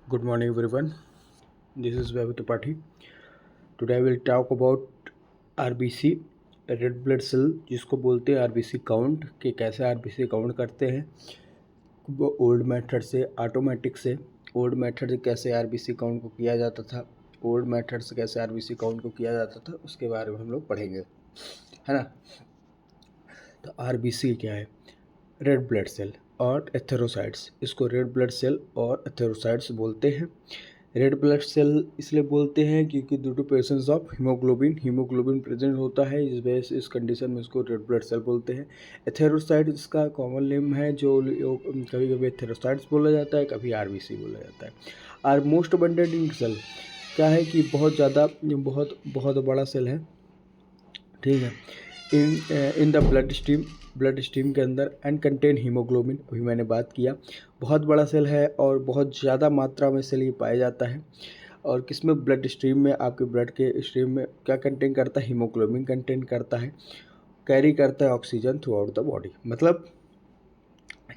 Good morning, everyone. This is Vaibhav Tripathi. Today I will talk about RBC, red blood cell, जिसको बोलते हैं RBC count, कि कैसे RBC count करते हैं वो ओल्ड मेथड से, ऑटोमेटिक से। ओल्ड मेथड से कैसे आरबीसी काउंट को किया जाता था, ओल्ड मेथड से कैसे आरबीसी काउंट को किया जाता था, उसके बारे में हम लोग पढ़ेंगे, है ना। तो आरबीसी क्या है? रेड ब्लड सेल और एथेरोसाइट्स। इसको रेड ब्लड सेल और एथेरोसाइट्स बोलते हैं। रेड ब्लड सेल इसलिए बोलते हैं क्योंकि due to presence of haemoglobin present होता है, इस वजह से इस कंडीशन में इसको रेड ब्लड सेल बोलते हैं। एथेरोसाइट इसका कॉमन नेम है, जो कभी कभी एथेरोसाइट्स बोला जाता है, कभी आरबीसी बोला जाता है। Are most abundant in cell क्या है कि बहुत ज़्यादा, बहुत बहुत बड़ा सेल है, ठीक है, इन द ब्लड स्ट्रीम के अंदर, एंड कंटेन हीमोग्लोबिन। अभी मैंने बात किया, बहुत बड़ा सेल है और बहुत ज़्यादा मात्रा में सेल ये पाया जाता है। और किसमें? ब्लड स्ट्रीम में, आपके ब्लड के स्ट्रीम में क्या कंटेन करता है? हीमोग्लोबिन कंटेन करता है। कैरी करता है oxygen through out the body. मतलब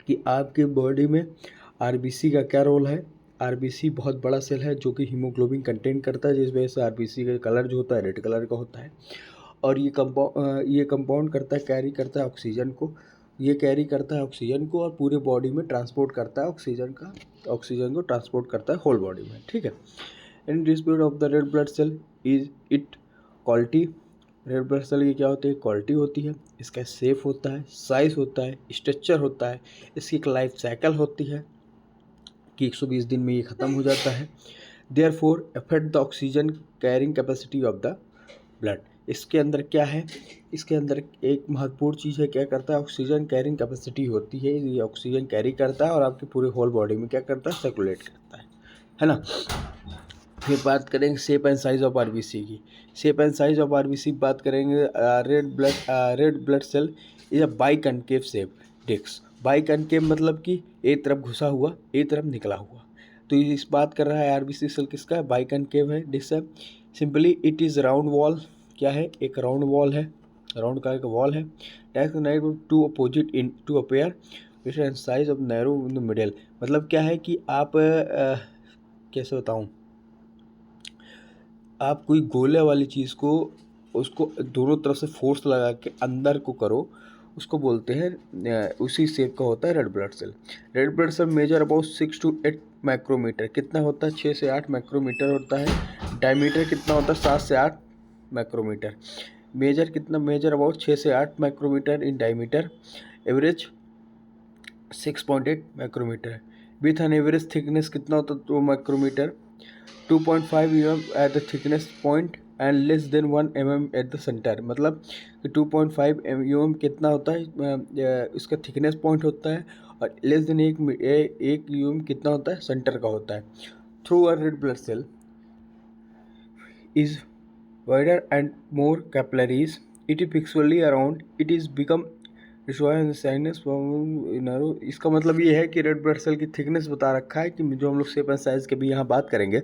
कि आपकी बॉडी में आरबीसी का क्या रोल है? आरबीसी बहुत बड़ा सेल है जो कि हीमोग्लोबिन कंटेन करता है, जिस वजह से आरबीसी का कलर जो होता है रेड कलर का होता है। और ये कंपाउंड करता है, कैरी करता है ऑक्सीजन को। ये कैरी करता है ऑक्सीजन को और पूरे बॉडी में ट्रांसपोर्ट करता है ऑक्सीजन को ट्रांसपोर्ट करता है होल बॉडी में, ठीक है। In dispute of the red blood cell is it quality. Red blood cell की क्या होती है? क्वालिटी होती है। इसका शेप होता है, साइज होता है, स्ट्रक्चर होता है। इसकी एक लाइफ साइकिल होती है कि 120 दिन में ये ख़त्म हो जाता है। Therefore affect the oxygen carrying capacity of the blood. इसके अंदर क्या है? इसके अंदर एक महत्वपूर्ण चीज़ है, क्या करता है? ऑक्सीजन कैरिंग कैपेसिटी होती है। ये ऑक्सीजन कैरी करता है और आपकी पूरे होल बॉडी में क्या करता है? सर्कुलेट करता है ना। फिर बात करेंगे shape and size of RBC की। Shape and size of RBC बात करेंगे। Red blood cell is a biconcave shape disc. Biconcave मतलब कि एक तरफ घुसा हुआ, एक तरफ निकला हुआ। तो इस बात कर रहा है आरबीसी सेल किसका है? बाइकनकेव है, डिस्क है। Simply it is round wall. क्या है? एक राउंड वॉल है, राउंड का एक वॉल है। Two opposite in two appear with size of narrow in the middle. मतलब क्या है कि आप कैसे बताऊँ, आप कोई गोले वाली चीज़ को, उसको दोनों तरफ से फोर्स लगा के अंदर को करो, उसको बोलते हैं, उसी शेप का होता है red blood cell. Red blood cell measure about 6 to 8 micrometre. कितना होता है? 6 से 8 माइक्रोमीटर होता है। डायमीटर कितना होता है? 7 से 8 माइक्रोमीटर। मेजर अबाउट 6 से 8 micrometre in diameter. Average 6.8 micrometre. With an average thickness कितना होता है? 2 micrometre. 2.5 mm at the thickness point and less than 1 mm at the centre. मतलब कि 2.5 mm कितना होता है? इसका थिकनेस पॉइंट होता है, और लेस देन 1 mm कितना होता है? सेंटर का होता है। Through a red blood cell is wider and more capillaries. It is pixely around. It is become sinus. इसका मतलब ये है कि रेड ब्लड सेल की थिकनेस बता रखा है कि जो हम लोग शेप एंड साइज के भी यहाँ बात करेंगे।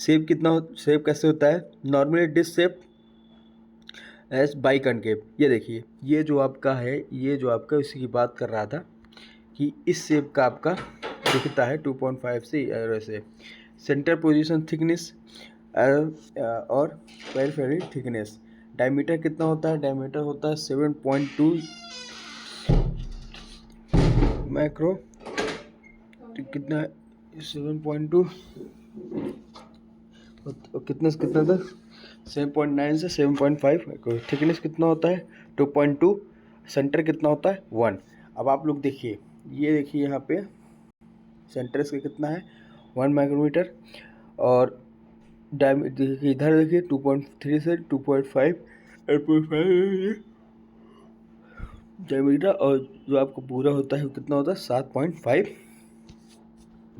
शेप कितना शेप कैसे होता है? Normally disc shape as biconcave. ये देखिए, ये जो आपका है, ये जो आपका इसी की बात कर रहा था कि इस शेप का आपका दिखता है 2.5 से ऐसे। सेंटर पोजीशन थिकनेस और पेरिफेरल थिकनेस। डायमीटर कितना होता है? डायमीटर होता है 7.2 माइक्रो। कितना? 7.2 कितना तक? 7.9 से 7.5 माइक्रो। थिकनेस कितना होता है? 2.2। सेंटर कितना होता है? 1। अब आप लोग देखिए, ये देखिए यहाँ पे सेंटर इसका कितना है? 1 माइक्रोमीटर। और देखिए इधर देखिए 2.3 से 2.5 8.5 डायमीटर। और जो आपको पूरा होता है वो कितना होता है? 7.5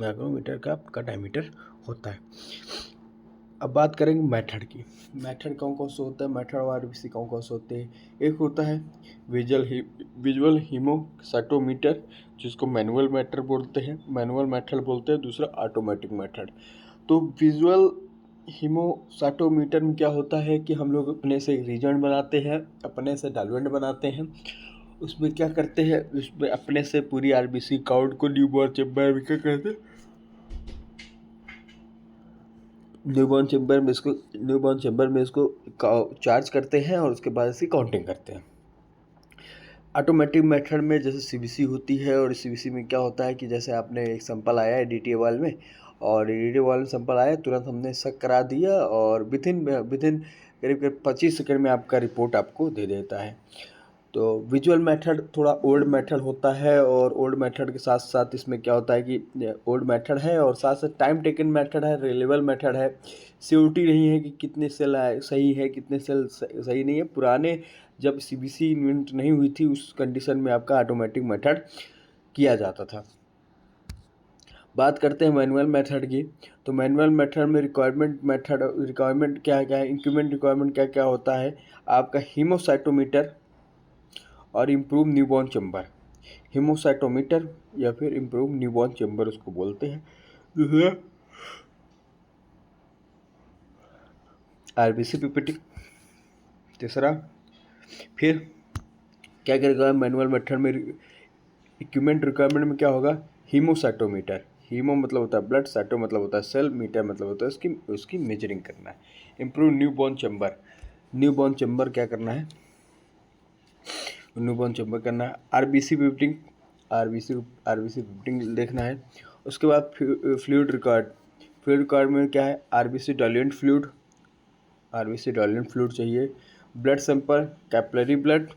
माइक्रोमीटर का आपका डायमीटर होता है। अब बात करेंगे मेथड की। मेथड कौन कौन से होता है? मेथड और आरबीसी कौन कौन से होते हैं? एक होता है विजुअल हीमोसाइटोमीटर, जिसको मैनुअल मेथड बोलते हैं। दूसरा ऑटोमेटिक मेथड। तो विजुअल हीमोसाइटोमीटर में क्या होता है कि हम लोग अपने से रीजन बनाते हैं, अपने से डायलूएंट बनाते हैं। उसमें क्या करते हैं? उसमें अपने से पूरी आरबीसी काउंट को न्यूबॉर्न चेम्बर में क्या करते हैं? न्यूबॉर्न चैम्बर में इसको चार्ज करते हैं और उसके बाद इसकी काउंटिंग करते हैं। ऑटोमेटिक मेथड में जैसे सीबीसी होती है, और सीबीसी में क्या होता है कि जैसे आपने एक सैंपल आया है डीटीए वाल में, और डीटीए वाल में सैंपल आया, तुरंत हमने शक करा दिया और विथिन करीब करीब 25 सेकंड में आपका रिपोर्ट आपको दे देता है। तो विजुअल मेथड थोड़ा ओल्ड मेथड होता है, और ओल्ड मेथड के साथ साथ इसमें क्या होता है कि ओल्ड मेथड है और साथ साथ टाइम टेकन मेथड है, रिलेबल मेथड है। सियोरिटी नहीं है कि कितने सेल सही है, कितने सेल सही नहीं है। पुराने जब सीबीसी इन्वेंट नहीं हुई थी उस कंडीशन में आपका ऑटोमेटिक मेथड किया जाता था। बात करते हैं मैनुअल मेथड की। तो मैनुअल मेथड में रिक्वायरमेंट क्या क्या है, इंक्रीमेंट रिक्वायरमेंट क्या क्या होता है आपका, हीमोसाइटोमीटर और इम्प्रूव न्यूबॉर्न चैम्बर। हीमोसाइटोमीटर या फिर इम्प्रूव न्यूबॉर्न चैम्बर उसको बोलते हैं। दूसरा आरबीसी पीपीटी। तीसरा फिर क्या करेगा मैनुअल मेथड में, इक्विपमेंट रिक्वायरमेंट में क्या होगा, हीमोसाइटोमीटर। हीमो मतलब होता है ब्लड, साइटो मतलब होता है सेल, मीटर मतलब होता है उसकी मेजरिंग करना है। Improve newborn chamber, newborn chamber क्या करना है, न्यूबॉर्न चैम्बर करना है। आरबीसी पिप्टिंग, आरबीसी पिप्टिंग देखना है। उसके बाद फ्लूइड रिकॉर्ड में क्या है, आरबीसी डाइल्यूएंट फ्लूइड चाहिए। Blood sample, capillary blood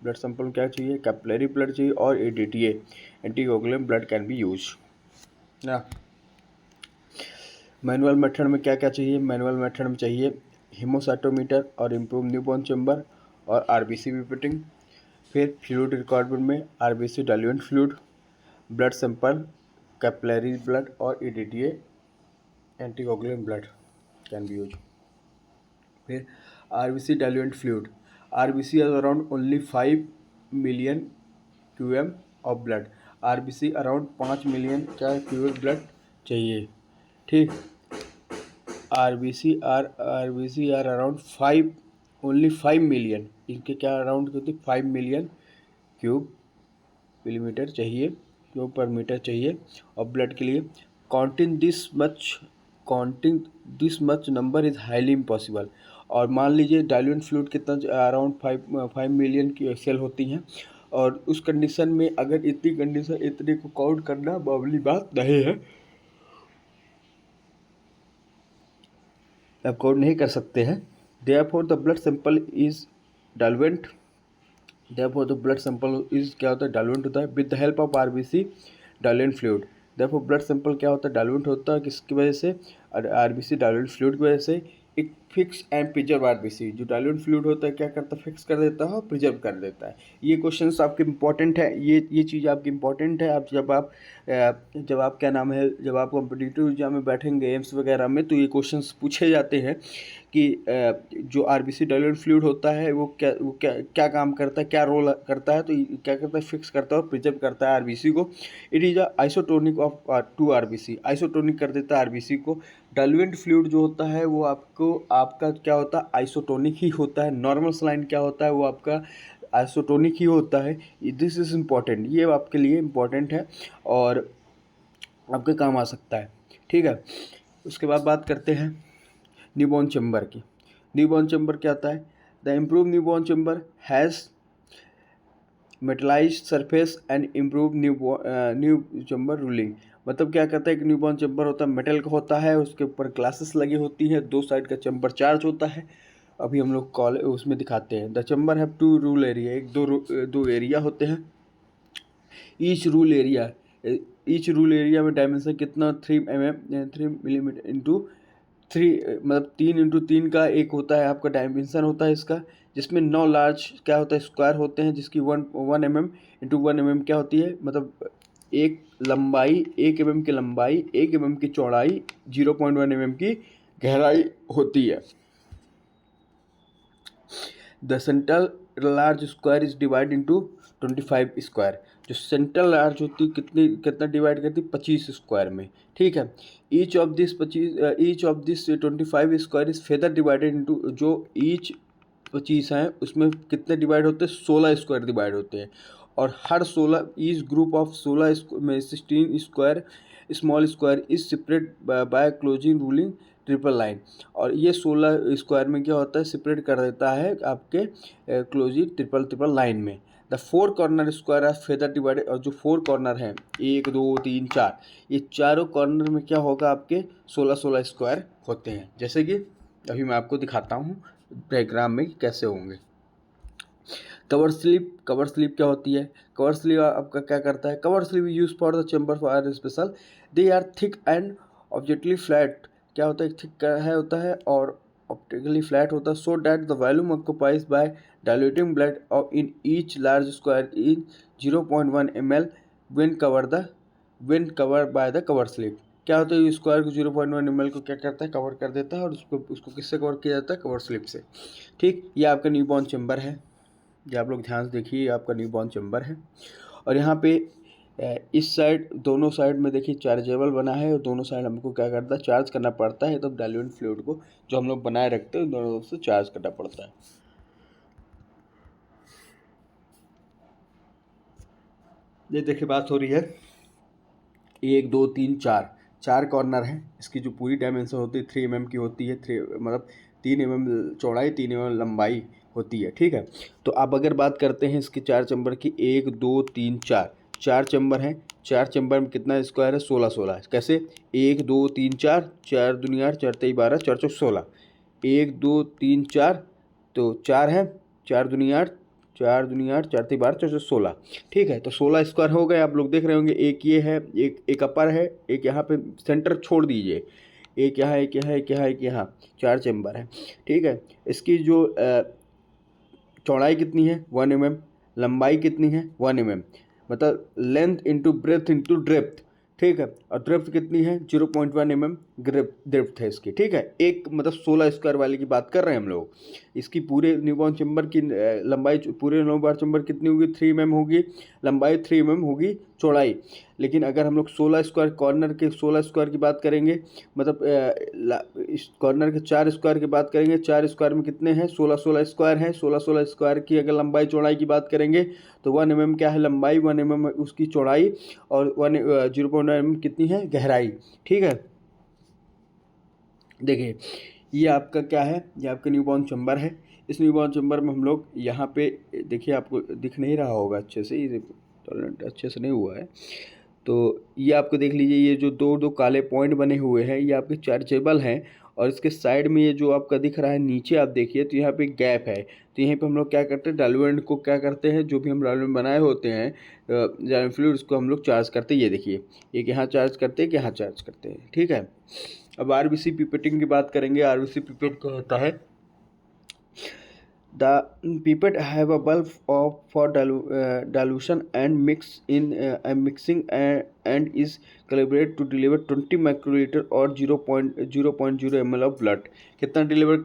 sample क्या चाहिए, कैपिलरी ब्लड चाहिए, और EDTA anticoagulant blood can be use ना। मैनुअल मेथड में क्या क्या चाहिए, मैनुअल मेथड में चाहिए हीमोसाइटोमीटर और इम्प्रूव न्यूबॉर्न चैम्बर और आरबीसी पिपेटिंग। फिर फ्लूइड रिक्वायरमेंट में RBC diluent fluid, blood sample, capillary blood और EDTA anticoagulant blood can be use. फिर RBC diluent fluid, RBC is around only 5 million cumm of blood. RBC around 5 million क्या cumm blood चाहिए, ठीक। RBC are around 5, only 5 million, इनके क्या around होती 5 million cube millimetre चाहिए, cube per metre चाहिए और ब्लड के लिए। Counting this much number is highly impossible. और मान लीजिए डाइल्यूएंट फ्लूइड कितना, अराउंड 5 मिलियन की सेल होती हैं, और उस कंडीशन में अगर इतने को काउंट करना मामूली बात नहीं है, आप काउंट नहीं कर सकते हैं। Therefore the blood sample is diluent, therefore the blood sample is क्या होता है, डाइल्यूएंट होता है with the help of RBC diluent fluid. Therefore blood sample क्या होता है, डाइल्यूएंट होता है, किसकी वजह से, आरबीसी डाइल्यूएंट फ्लूइड की वजह से। एक फिक्स एंड प्रिजर्व आरबीसी, जो डाइल्यूएंट फ्लूइड होता है क्या करता है, फिक्स कर देता है और प्रिजर्व कर देता है। ये क्वेश्चंस आपके इंपॉर्टेंट है, ये चीज़ आपकी इंपॉर्टेंट है। आप जब आप क्या नाम है, जब आप कॉम्पिटिटिव एग्जाम में बैठेंगे एम्स वगैरह में, तो ये क्वेश्चंस पूछे जाते हैं कि जो आरबीसी डाइल्यूएंट फ्लूइड होता है वो क्या काम करता है, क्या रोल करता है। तो क्या करता है, फिक्स करता है और प्रिजर्व करता है आरबीसी को। It is isotonic of to RBC, isotonic कर देता है आरबीसी को। डाइल्यूएंट फ्लूइड जो होता है वो आपका क्या होता है, आइसोटोनिक ही होता है। नॉर्मल सलाइन क्या होता है, वो आपका आइसोटोनिक ही होता है। दिस इज़ इम्पॉर्टेंट, ये आपके लिए इम्पॉर्टेंट है और आपके काम आ सकता है, ठीक है। उसके बाद बात करते हैं न्यूबॉर्न चैम्बर की। न्यूबॉर्न चैम्बर क्या होता है, the improve newborn chamber has metallised surface and improve new chamber ruling. मतलब क्या कहता है कि न्यूबॉर्न चैम्बर होता है मेटल का होता है, उसके ऊपर ग्लासेस लगी होती हैं, दो साइड का चैम्बर चार्ज होता है। अभी हम लोग उसमें दिखाते हैं। The chamber have two rule area, एक दो एरिया होते हैं। ईच रूल एरिया में डायमेंशन कितना, 3 मिलीमीटर इंटू 3, मतलब 3 × 3 का एक होता है आपका डायमेंशन होता है इसका, जिसमें 9 लार्ज क्या होता है स्क्वायर होते हैं, जिसकी 1 mm इंटू 1 mm क्या होती है, मतलब एक लंबाई 1 mm की लंबाई, 1 mm की चौड़ाई, 0.1 mm की गहराई होती है। The central large square is divide into 25 square. जो सेंट्रल लार्ज होती है कितना डिवाइड करती है, 25 स्क्वायर में, ठीक है। Each of this 25 square is further divided into, जो ईच 25 हैं उसमें कितने डिवाइड होते हैं, 16 स्क्वायर डिवाइड होते हैं। और हर 16 ईच ग्रुप ऑफ 16 में 16 square small square is separate by closing ruling triple line. और ये 16 स्क्वायर में क्या होता है, सेपरेट कर देता है आपके क्लोजिंग ट्रिपल लाइन में। The 4 corner square are feather divided, और जो 4 कॉर्नर हैं 1 2 3 4, ये चारों कॉर्नर में क्या होगा आपके 16 स्क्वायर होते हैं। जैसे कि अभी मैं आपको दिखाता हूँ डायग्राम में कैसे होंगे। कवर स्लिप क्या होती है? कवर स्लिप आपका क्या करता है? Cover slip use for the chamber for are special, they are thick and optically flat. क्या होता है? थिक है होता है और ऑप्टिकली फ्लैट होता है, so that the volume occupies by diluting blood of in each large square in 0.1 ml when covered by the cover slip. क्या होता है? स्क्वायर को 0.1 ml को क्या करता है? कवर कर देता है, और उसको किससे कवर किया जाता है? कवर स्लिप से। ठीक, ये आपका न्यूबॉर्न चेंबर है। ये आप लोग ध्यान से देखिए, आपका न्यूबॉर्न चेंबर है। और यहाँ पे इस साइड, दोनों साइड में देखिए चार्जेबल बना है, और दोनों साइड हमको क्या करता है? चार्ज करना पड़ता है। तो डाइल्यूट फ्लूइड को जो हम लोग बनाए रखते हैं दोनों से चार्ज करना पड़ता है। ये देखिए बात हो रही है 1 2 3 4 कॉर्नर हैं। इसकी जो पूरी डायमेंशन होती है 3 mm की होती है। 3 मतलब 3 mm चौड़ाई, 3 mm लंबाई होती है। ठीक है, तो आप अगर बात करते हैं इसके 4 चैम्बर की, 1 2 3 4 चैम्बर हैं। 4 चैम्बर में कितना स्क्वायर है? 16 कैसे? 1 2 3 4, 4 दूनी 8, 4 तेई 12, 4 चौक 16, 1 2 3 4, तो 4 है, 4 दूनी 8, 4 दूनी 8, 4 तेई 12, 4 चौक 16। ठीक है, तो 16 स्क्वायर हो गए। आप लोग देख रहे होंगे, एक ये है, एक अपर है, एक यहाँ पे सेंटर छोड़ दीजिए, एक यहाँ, एक यहाँ, एक यहाँ, एक यहाँ, 4 चैम्बर है। ठीक है, इसकी जो चौड़ाई कितनी है? 1 mm, लंबाई कितनी है? 1 mm, मतलब length into breadth into depth. ठीक है, और डेप्थ कितनी है? 0.1 mm डेप्थ है इसकी। ठीक है, एक मतलब 16 स्क्वायर वाले की बात कर रहे हैं हम लोग। इसकी पूरे न्यूबॉर्न चैम्बर की लंबाई, पूरे न्यूबॉर्न चैम्बर कितनी होगी? 3 mm होगी लंबाई, 3 mm होगी चौड़ाई। लेकिन अगर हम लोग 16 स्क्वायर कॉर्नर के 16 स्क्वायर की बात करेंगे, मतलब इस कॉर्नर के 4 स्क्वायर की बात करेंगे, 4 स्क्वायर में कितने हैं? 16 स्क्वायर हैं। 16 स्क्वायर की अगर लंबाई चौड़ाई की बात करेंगे तो 1 mm क्या है? लंबाई, 1 mm उसकी चौड़ाई, और 0.9 mm कितनी है? गहराई। ठीक है, देखिए ये आपका क्या है? ये आपका न्यूबॉर्न चैम्बर है। इस न्यूबॉर्न चैम्बर में हम लोग यहाँ पे देखिए, आपको दिख नहीं रहा होगा अच्छे से, ये टॉलरेंट अच्छे से नहीं हुआ है, तो ये आपको देख लीजिए, ये जो दो दो काले पॉइंट बने हुए हैं ये आपके चार्जेबल हैं। और इसके साइड में ये जो आपका दिख रहा है नीचे, आप देखिए तो यहाँ पे गैप है। तो यहीं पे हम लोग क्या करते हैं? डाइल्यूएंट को क्या करते हैं? जो भी हम डाइल्यूएंट बनाए होते हैं डाइल्यूएंट फ्लूइड, उसको हम लोग चार्ज करते हैं। ये देखिए, एक यहाँ चार्ज करते हैं, एक यहाँ चार्ज करते हैं। ठीक है, अब आरबीसी पिपेटिंग की बात करेंगे। आरबीसी पिपेट क्या होता है? The pipette have a bulb for dilution and mixing and is calibrated to deliver 20 microliter or 0.0 ml of blood। कितना डिलीवर?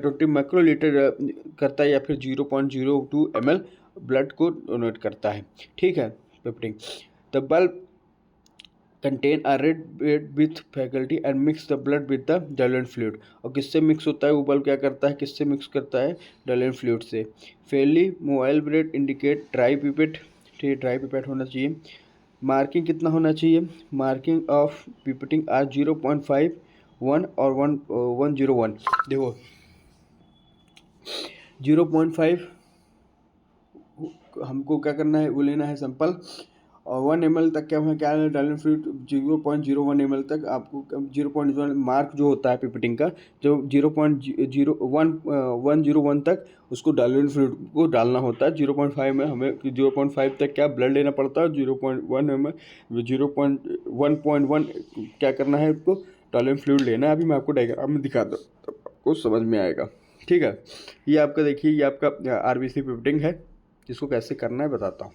20 माइक्रोलीटर करता है, या फिर 0.02 ml ब्लड को डोनेट करता है। ठीक है, pipetting. The bulb contain a red bead with faculty and mix the blood with the diluent fluid. और किससे मिक्स होता है वो बल्ब? क्या करता है? किससे मिक्स करता है? डाइल्यूएंट फ्लूइड से। Fairlie mobile bread indicate dry pipette. ठीक है, ड्राई पिपेट होना चाहिए। मार्किंग कितना होना चाहिए? मार्किंग ऑफ पिपेटिंग आर 0.5 1 और 101। देखो 0.5 हमको क्या करना है? वो लेना है सैंपल, और 1 ml तक क्या है? क्या है? डाइल्यूएंट फ्लूइड 0.01 ml तक आपको 0.1 मार्क जो होता है पिपेटिंग का, जो 0.01 तक उसको डाइल्यूएंट फ्लूइड को डालना होता है। 0.5 में हमें 0.5 तक क्या ब्लड लेना पड़ता है, 0.1 में 0.1 क्या करना है? आपको डाइल्यूएंट फ्लूइड लेना है। अभी मैं आपको डायग्राम में दिखाता हूँ, तब आपको समझ में आएगा। ठीक है, ये आपका देखिए, ये आपका आरबीसी पिपेटिंग है। जिसको कैसे करना है बताता हूँ।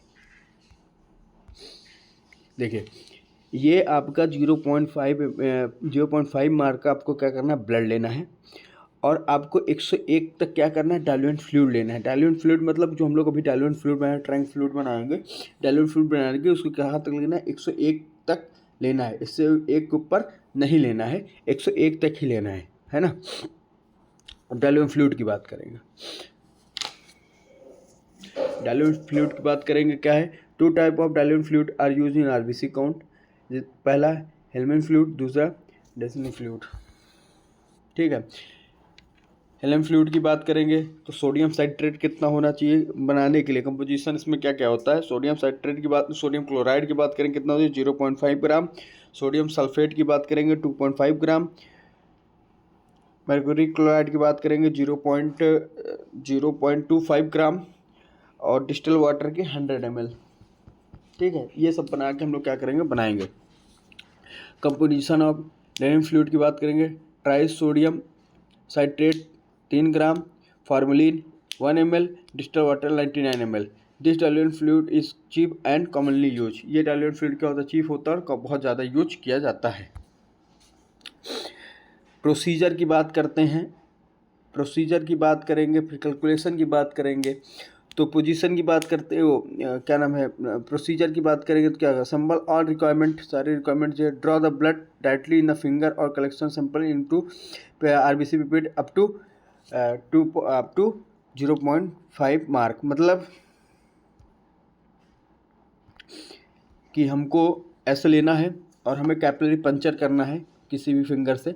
देखिए, ये आपका 0.5 मार्क का आपको क्या करना है? ब्लड लेना है, और आपको 101 तक क्या करना है? डाइल्यूएंट फ्लूइड लेना है। डाइल्यूएंट फ्लूइड मतलब जो हम लोग अभी डाइल्यूएंट फ्लूइड बनाएंगे, ट्रैंक फ्लूइड बनाएंगे, डाइल्यूएंट फ्लूइड बनाएंगे, उसको कहाँ तक लेना है? 101 तक लेना है। इससे एक के ऊपर नहीं लेना है, 101 तक ही लेना है ना। अब डाइल्यूएंट फ्लूइड की बात करेंगे। डाइल्यूएंट फ्लूइड की बात करेंगे, क्या है? 2 type of diluent fluid are use in RBC count. पहला हेलमैन फ्लूइड, दूसरा डेसिनी फ्लूइड। ठीक है, हेलमैन फ्लूइड की बात करेंगे तो सोडियम साइट्रेट कितना होना चाहिए बनाने के लिए, कंपोजिशन इसमें क्या क्या होता है। सोडियम साइट्रेट की बात, सोडियम क्लोराइड की बात करेंगे कितना होता है 0.5 ग्राम। सोडियम सल्फेट की बात करेंगे 2.5 ग्राम। मर्क्यूरी क्लोराइड की बात करेंगे 0.25 ग्राम और डिस्टिल वाटर की 100 ml। ठीक है, ये सब बना के हम लोग क्या करेंगे, बनाएंगे। कंपोजिशन ऑफ हेलमैन फ्लूइड की बात करेंगे, tri sodium citrate 3 gram, formalin 1 ml, distil water 99 ml। This diluent fluid is cheap and commonly use. ये डाइल्यूएंट फ्लूइड क्या होता है, चीप होता है और बहुत ज़्यादा यूज किया जाता है। प्रोसीजर की बात करते हैं, प्रोसीजर की बात करेंगे, फिर कैलकुलेशन की बात करेंगे। तो पोजीशन की बात करते हैं, वो क्या नाम है, प्रोसीजर की बात करेंगे तो क्या होगा, सैंपल ऑल रिक्वायरमेंट, सारे रिक्वायरमेंट जो है, draw the blood directly in the finger और collection sample into RBC pipette up to 0.5 mark. मतलब कि हमको ऐसे लेना है और हमें कैपिलरी पंचर करना है किसी भी फिंगर से।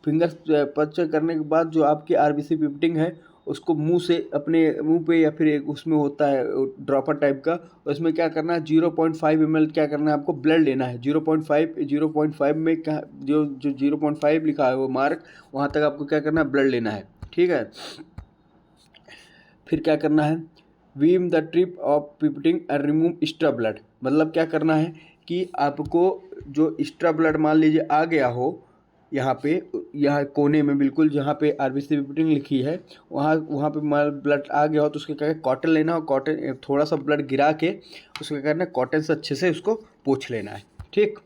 फिंगर पंचर करने के बाद जो आपकी आरबीसी पिपेटिंग है उसको मुंह से, अपने मुंह पे या फिर एक उसमें होता है ड्रॉपर टाइप का, उसमें क्या करना है 0.5 ml क्या करना है आपको ब्लड लेना है। 0.5 में क्या, जो 0.5 लिखा है वो मार्क, वहाँ तक आपको क्या करना है, ब्लड लेना है। ठीक है, फिर क्या करना है, wipe the tip of pipetting and remove extra blood. मतलब क्या करना है कि आपको जो एक्स्ट्रा ब्लड मान लीजिए आ गया हो यहाँ पे, यहाँ कोने में बिल्कुल जहाँ पे आरबीसी पिपेटिंग लिखी है, वहाँ पे माल ब्लड आ गया हो तो उसके क्या, कॉटन लेना हो, कॉटन थोड़ा सा ब्लड गिरा के उसको क्या करना है, कॉटन से अच्छे से उसको पोंछ लेना है। ठीक,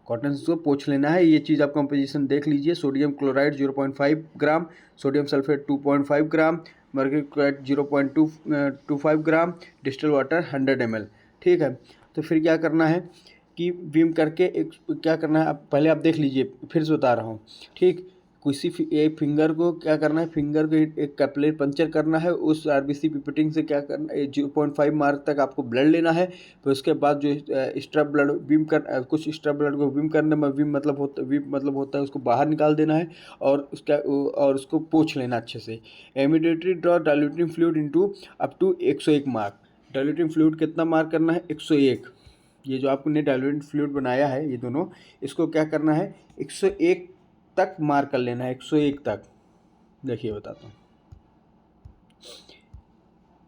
कॉटन से उसको पोंछ लेना है। ये चीज़ आप कंपोजिशन देख लीजिए। सोडियम क्लोराइड 0.5 ग्राम, सोडियम सल्फेट 2.5 ग्राम, मर्क्यूरी क्लोराइड 0.25 ग्राम, डिस्टिल वाटर 100 ml। ठीक है, तो फिर क्या करना है कि विम करके एक क्या करना है, आप पहले आप देख लीजिए, फिर से बता रहा हूँ। ठीक, किसी एक फिंगर को क्या करना है, फिंगर को एक कैपिलरी पंचर करना है, उस आरबीसी पिपेटिंग से क्या करना है 0.5 मार्क तक आपको ब्लड लेना है। फिर उसके बाद जो एक्स्ट्रा ब्लड विम कर, कुछ एक्स्ट्रा ब्लड को विम करने में, विम मतलब होता है उसको बाहर निकाल देना है और उसको पोंछ लेना अच्छे से। Immediately draw diluting fluid into up to 101 mark. Diluting fluid कितना मार्क करना है, 101। ये जो आपने डाइल्यूटिंग फ्लूइड बनाया है ये दोनों, इसको क्या करना है 101 तक मार कर लेना है, 101 तक। देखिए बताता हूँ,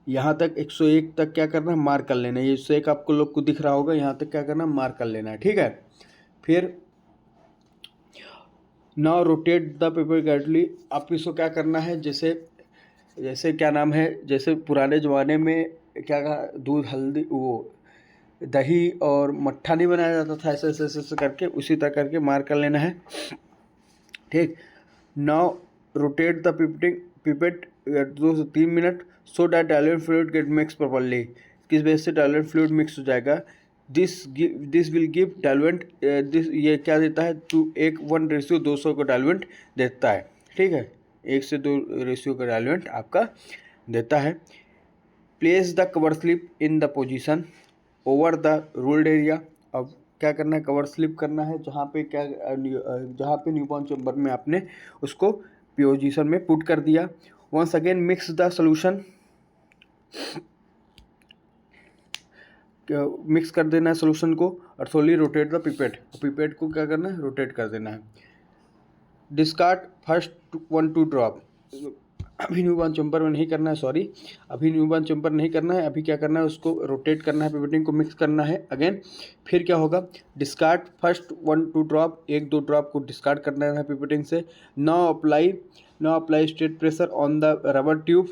यहाँ तक 101 तक क्या करना है, मार कर लेना है। ये 101 आपको लोग को दिख रहा होगा, यहाँ तक क्या करना है, मार कर लेना है। ठीक है, फिर now rotate the paper gradually. आप इसको क्या करना है, जैसे क्या नाम है, जैसे पुराने ज़माने में क्या दूध हल्दी वो दही और मट्ठा नहीं बनाया जाता था, ऐसे ऐसे ऐसे करके उसी तरह करके मार कर लेना है। ठीक, नाउ रोटेट द पिपेट 2 से 3 minute so that dilute fluid gate mix properly. किस वजह से डाइल्यूट फ्लूइड मिक्स हो जाएगा, this will give diluent, this ये क्या देता है, 1:200 का डाइल्यूएंट देता है। ठीक है, 1 से 2 रेशियो का डाइल्यूएंट आपका देता है। Place the cover slip in the position over the ruled area. अब क्या करना है, कवर स्लिप करना है जहाँ पे न्यूबॉर्न चैम्बर में आपने उसको पोजीशन में पुट कर दिया। Once again mix the solution, mix कर देना है सोल्यूशन को और थोड़ी रोटेट द पिपेट को क्या करना है, रोटेट कर देना है। Discard first 1-2 drop. अभी न्यूबॉर्न चैम्बर में नहीं करना है, सॉरी, अभी न्यूबॉर्न चैम्बर नहीं करना है। अभी क्या करना है, उसको रोटेट करना है, पिपेटिंग को मिक्स करना है अगेन। फिर क्या होगा, डिस्कार्ड फर्स्ट 1-2 ड्रॉप, 1-2 ड्रॉप को डिस्कार्ड करना है पिपेटिंग से। Now apply straight pressure on the rubber tube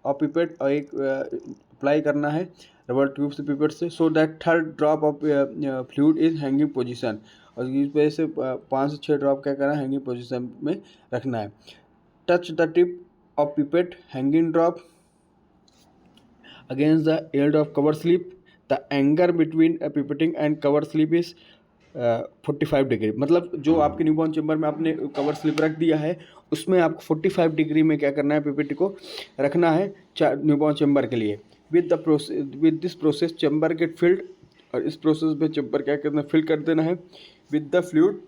और पिपेट, और एक अप्लाई करना है रबर ट्यूब से पिपेट से, so that 3rd drop of fluid is hanging position. और इस वजह से 5 से 6 ड्रॉप क्या करना है, हैंगिंग पोजिशन में रखना है। Touch the tip of pipette hanging drop against the edge of cover slip. The angle between pipetting and cover slip is 45 degree. मतलब जो आपके न्यूबॉर्न चैम्बर में आपने कवर स्लिप रख दिया है उसमें आपको 45 डिग्री में क्या करना है, पिपेट को रखना है न्यूबॉर्न चैम्बर के लिए। With this process chamber get filled और इस प्रोसेस में चेम्बर क्या करना है, फिल कर देना है विद द फ्लूइड।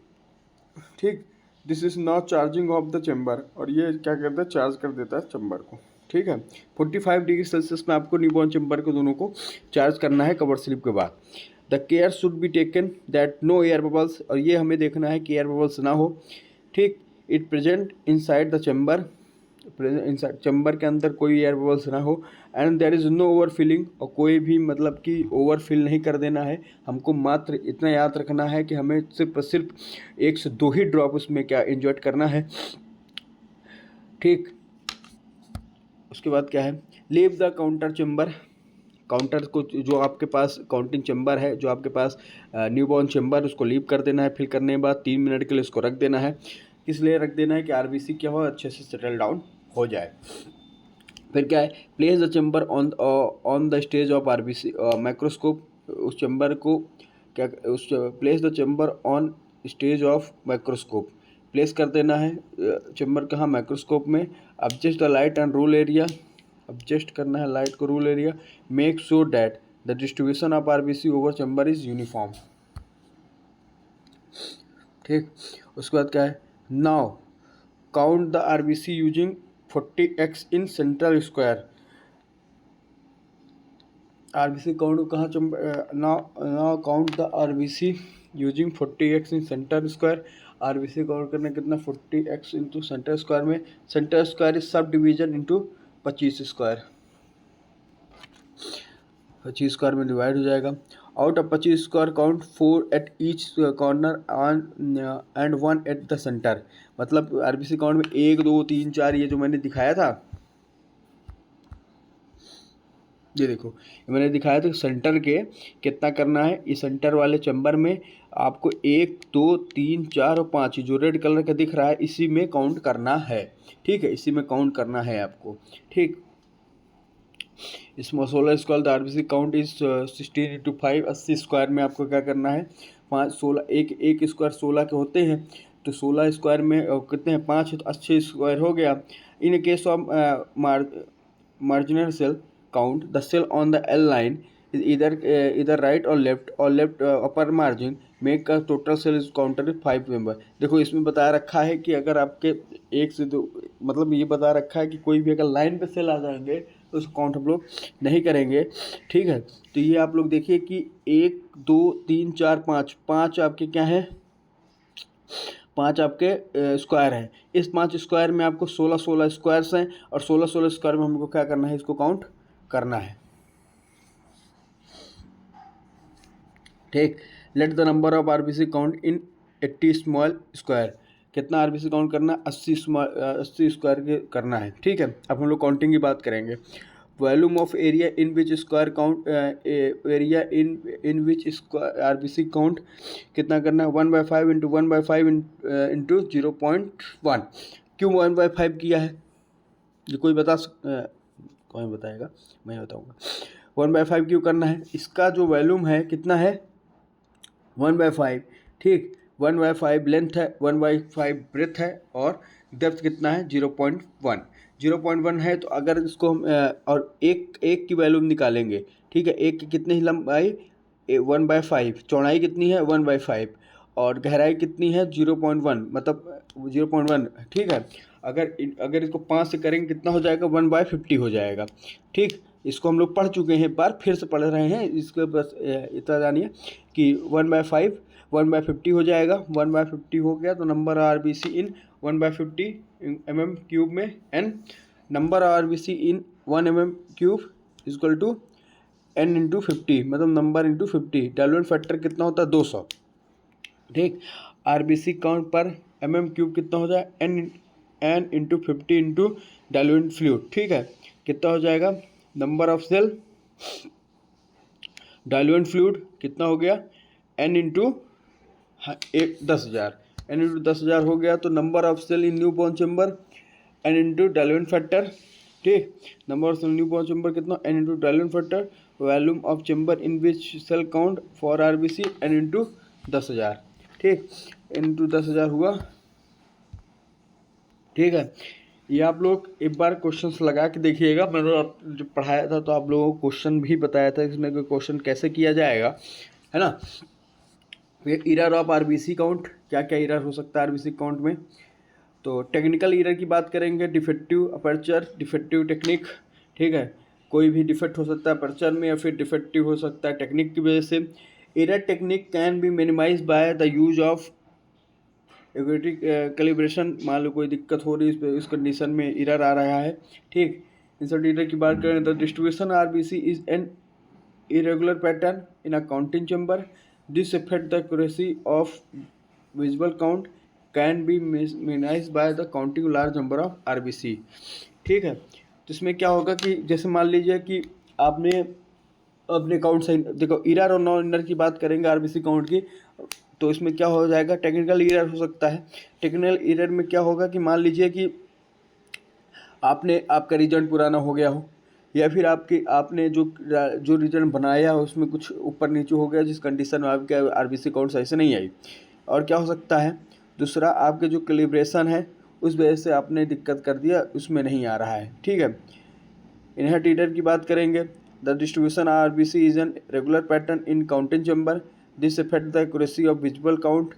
ठीक, this is not charging of the chamber, और ये क्या करता है, चार्ज कर देता है चेम्बर को। ठीक है, 45 डिग्री सेल्सियस में आपको न्यूबॉर्न चेम्बर को दोनों को चार्ज करना है कवर स्लिप के बाद। The care should be taken that no air bubbles, और ये हमें देखना है कि एयर बबल्स ना हो। ठीक, it present inside the chamber, inside chamber के अंदर कोई एयर बबल्स ना हो। And there is no over filling, और कोई भी मतलब कि ओवर फिल नहीं कर देना है। हमको मात्र इतना याद रखना है कि हमें सिर्फ 1 से 2 ही ड्रॉप उसमें क्या इंजेक्ट करना है। ठीक, उसके बाद क्या है, leave the counter chamber, counter को जो आपके पास काउंटिंग चेम्बर है, जो आपके पास न्यूबॉर्न चेम्बर, उसको लीव कर देना है। फिल करने के बाद 3 मिनट के लिए उसको रख देना है। किस लिए रख देना है कि आरबीसी क्या हो, अच्छे से सेटल डाउन हो जाए। फिर क्या है, place the chamber on the stage of RBC microscope, उस चेम्बर को क्या, उस place the chamber on stage of microscope, place कर देना है चेम्बर कहाँ, माइक्रोस्कोप में। Adjust the light and rule area, adjust करना है लाइट को, rule area. Make sure that the distribution of RBC over chamber is uniform. ठीक, उसके बाद क्या है, now count the RBC using 40x in central square. RBC count कहाँ, now count the RBC using 40x in centre square. RBC count करना कितना, 40x into centre square में। Centre square is sub division into 25 square, 25 square में divide हो जाएगा। Out of 25 square count 4 at each corner and 1 eight the centre. मतलब RBC count में 1 2 3 4 ये जो मैंने दिखाया था, ये देखो ये मैंने दिखाया था सेंटर के कितना करना है। इस सेंटर वाले चेम्बर में आपको 1 2 3 4 और 5 जो रेड कलर का दिख रहा है इसी में काउंट करना है। ठीक है, इसी में काउंट करना है आपको। ठीक, इसमें 16 square, the RBC count is 16 into 5, 80 square में आपको क्या करना है, 5 16 एक स्क्वायर 16 के होते हैं, तो 16 स्क्वायर में कितने हैं, 5 तो 80 स्क्वायर हो गया। In case of marginal cell count, the cell on the L line is either right or left upper margin make a total cell is counter 5 member। देखो इसमें बता रखा है कि अगर आपके 1 से 2 मतलब ये बता रखा है कि कोई भी अगर लाइन पे सेल आ जाएंगे तो उसको काउंट हम लोग नहीं करेंगे। ठीक है, तो ये आप लोग देखिए कि 1 2 3 4 5 5 आपके क्या है, 5 आपके स्क्वायर हैं। इस 5 स्क्वायर में आपको 16 स्क्वायर्स हैं, और 16 स्क्वायर में हमको क्या करना है, इसको काउंट करना है। ठीक, let the number of RBC count in 80 small square. कितना आरबीसी काउंट करना है, 80 स्क्वायर के करना है। ठीक है, अब हम लोग काउंटिंग की बात करेंगे। Volume of area in which square count, area in which square RBC count कितना करना है, 1/5 इंटू 1/5 इंटू 0.1। क्यों 1/5 किया है, ये कोई कौन बताएगा, मैं बताऊंगा। 1/5 क्यों करना है, इसका जो वॉल्यूम है कितना है, 1/5। ठीक, 1/5 लेंथ है, 1/5 ब्रेथ है, और डेप्थ कितना है, 0.1। 0.1 है, तो अगर इसको हम और एक की वॉल्यूम निकालेंगे। ठीक है, एक की कितनी ही लंबाई, 1/5, चौड़ाई कितनी है 1/5, और गहराई कितनी है 0.1, मतलब 0.1। ठीक है, अगर इसको 5 से करेंगे कितना हो जाएगा, 1/50 हो जाएगा। ठीक, इसको हम लोग पढ़ चुके हैं, एक बार फिर से पढ़ रहे हैं, इसको बस इतना जानिए कि 1/5 1/50 हो जाएगा। 1/50 हो गया तो नंबर आरबीसी इन 1/50 mm³ में, n number RBC in 1 mm³ equal to n into 50, मतलब नंबर इंटू 50। डाइल्यूशन फैक्टर कितना होता है, 200। ठीक, आरबीसी काउंट पर mm³ कितना हो जाए, n into 50 into dilution fluid. ठीक है, कितना हो जाएगा, number of cell dilution fluid कितना हो गया, n इंटू 10,000, n इंटू 10,000 हो गया। तो number of cell in Neubauer chamber n into dilution factor. ठीक, number of cell Neubauer chamber कितना, n into dilution factor. Volume of chamber in which cell count for RBC n into 10,000। ठीक, n into 10,000 हुआ। ठीक है, ये आप लोग एक बार क्वेश्चंस लगा के देखिएगा। मैंने जो पढ़ाया था तो आप लोगों को क्वेश्चन भी बताया था, इसमें कोई क्वेश्चन कैसे किया जाएगा। है ना। फिर एरर ऑफ आरबीसी काउंट, क्या क्या एरर हो सकता है आरबीसी काउंट में। तो टेक्निकल एरर की बात करेंगे, डिफेक्टिव अपर्चर, डिफेक्टिव टेक्निक, ठीक है, कोई भी डिफेक्ट हो सकता है अपर्चर में या फिर डिफेक्टिव हो सकता है टेक्निक की वजह से। Error technique can be minimise by the use of accurate calibration. मान लो कोई दिक्कत हो रही है इस कंडीशन में एरर आ रहा है, ठीक। इंसर्ट एरर की बात करें तो distribution RBC is N irregular pattern in a counting chamber. This affect the accuracy of visual count can be minimized by the counting large number of RBC, ठीक है। तो इसमें क्या होगा कि जैसे मान लीजिए कि आपने अपने काउंट सही, देखो एरर और नॉन एरर की बात करेंगे आरबीसी काउंट की, तो इसमें क्या हो जाएगा, टेक्निकल एरर हो सकता है। टेक्निकल एरर में क्या होगा कि मान लीजिए कि आपका रिजल्ट पुराना हो गया हो, या फिर आपने जो रिजल्ट बनाया हो उसमें कुछ ऊपर नीचे हो गया, जिस कंडीशन में आपके आरबीसी काउंट सही से नहीं आई। और क्या हो सकता है, दूसरा आपके जो कैलिब्रेशन है उस वजह से आपने दिक्कत कर दिया, उसमें नहीं आ रहा है, ठीक है। इनहर्ट एरर की बात करेंगे, the distribution RBC is an regular pattern in counting chamber, this affect the accuracy of visual count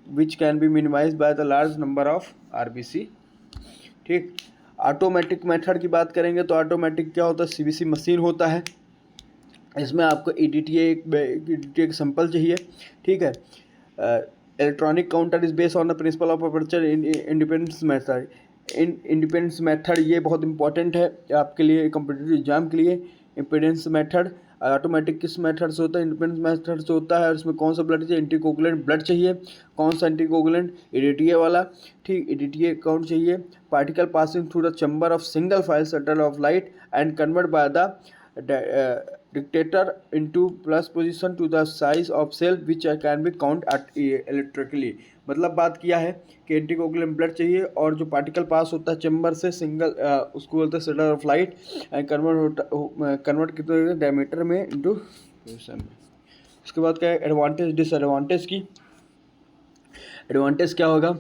which can be minimise by the large number of RBC, ठीक। ऑटोमेटिक मेथड की बात करेंगे तो ऑटोमेटिक क्या होता है, सीबीसी मशीन होता है। इसमें आपको EDTA एक सैंपल चाहिए, ठीक है। Electronic counter is based on the principle of aperture independence method. Independence method ये बहुत इंपॉर्टेंट है आपके लिए कॉम्पिटिटिव एग्जाम के लिए। इंडिपेंडेंस मेथड ऑटोमेटिक किस मेथड से होता है, इंडिपेंडेंस मेथड से होता है। और इसमें कौन सा ब्लड चाहिए, एंटीकोगुलेंट ब्लड चाहिए। कौन सा एंटीकोगुलेंट, EDTA वाला, ठीक, EDTA काउंट चाहिए। Particle passing through the chamber of single file shuttle of light and convert by the dictator into plus position to the size of cell which can be count at electrically। मतलब बात किया है कि anticoagulant blood चाहिए और जो particle pass होता है चैम्बर से सिंगल उसको बोलते हैं shuttle of light and convert कितने डायमीटर में इंटू पोजिशन में। उसके बाद क्या है एडवांटेज डिसएडवांटेज की। एडवांटेज क्या होगा,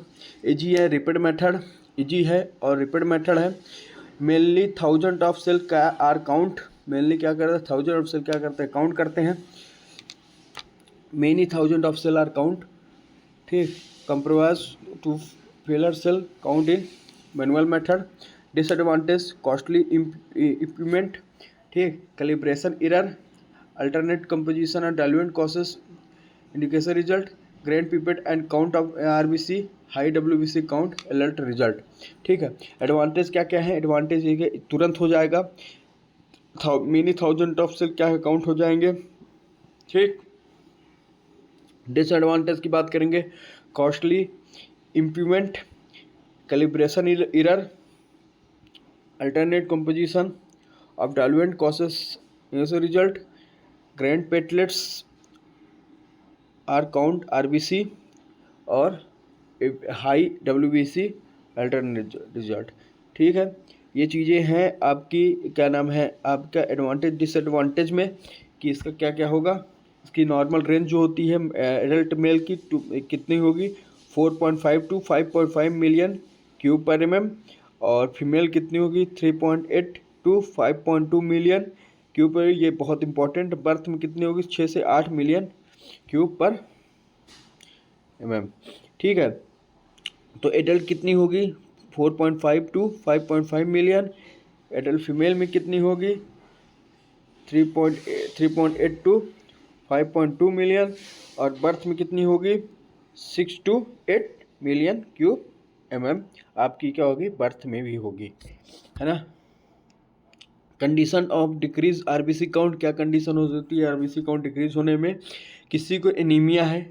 इजी है रिपीट मेथड, इजी है और रिपीट मेथड है। मेनली 1000 ऑफ सेल का आर काउंट, मेनली क्या करते हैं 1000 ऑफ सेल क्या करते हैं, काउंट करते हैं। Many 1000 of cell are count, ठीक। Compromise to fewer cell count in manual method. Disadvantage costly equipment, ठीक। कैलिब्रेशन एरर, अल्टरनेट कंपोजिशन और diluent causes indication result, grand pipette and count of RBC, high WBC count, alert result, ठीक है। Advantage क्या क्या है, advantage ये कि तुरंत हो जाएगा, मेनी 1000 ऑफ सेल क्या है काउंट हो जाएंगे, ठीक। डिसएडवांटेज की बात करेंगे, costly improvement, calibration error, alternate composition of diluent causes result, grand platelets are count RBC और हाई WBC अल्टरनेट रिजल्ट, ठीक है। ये चीज़ें हैं आपकी, क्या नाम है आपका एडवांटेज डिसएडवांटेज में कि इसका क्या क्या होगा। इसकी नॉर्मल रेंज जो होती है एडल्ट मेल की कितनी होगी, 4.5 to 5.5 मिलियन क्यूब पर mm, और फीमेल कितनी होगी 3.8 to 5.2 मिलियन क्यूब पर। ये बहुत इंपॉर्टेंट, बर्थ में कितनी होगी 6 से 8 मिलियन क्यूब पर mm, ठीक है। तो एडल्ट कितनी होगी 4.5 to 5.5 मिलियन, एडल्ट फीमेल में कितनी होगी 3.8 to 5.2 मिलियन, और बर्थ में कितनी होगी 6 to 8 मिलियन क्यूब mm आपकी क्या होगी बर्थ में भी होगी, है ना। Condition of decrease RBC count, क्या कंडीशन हो सकती है आरबीसी काउंट डिक्रीज होने में, किसी को एनीमिया है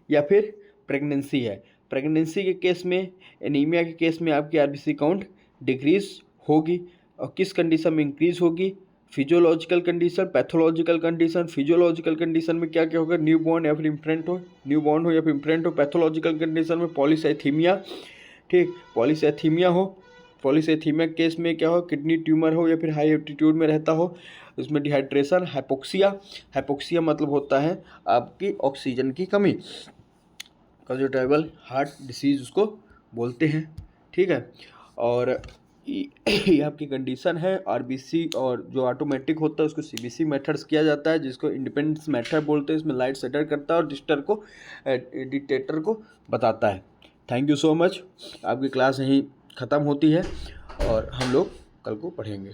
या फिर प्रेगनेंसी है। प्रेगनेंसी के केस में, एनीमिया के केस में आपकी आरबीसी काउंट डिक्रीज होगी। और किस कंडीशन में इंक्रीज होगी, physiological condition, pathological condition. Physiological condition में क्या क्या होगा, न्यू बॉर्न या फिर इम्प्रेंट हो, न्यू बॉर्न हो या फिर इम्प्रेंट हो। पैथोलॉजिकल कंडीशन में पॉलीसाइथीमिया, ठीक, पॉलीसाइथीमिया हो। पॉलीसाइथीमिया केस में क्या हो, किडनी ट्यूमर हो या फिर हाई एल्टीट्यूड में रहता हो, उसमें डिहाइड्रेशन। हाइपोक्सिया, हाइपोक्सिया मतलब होता है आपकी ऑक्सीजन की कमी, कंजस्टिबल हार्ट डिसीज उसको बोलते हैं, ठीक है। और ये आपकी कंडीशन है। आरबीसी और जो ऑटोमेटिक होता है उसको सीबीसी मेथड्स किया जाता है, जिसको इंडिपेंडेंस मेथड बोलते हैं। इसमें लाइट सेटर करता है और डिक्टेटर को बताता है। Thank you so much. आपकी क्लास यहीं ख़त्म होती है और हम लोग कल को पढ़ेंगे।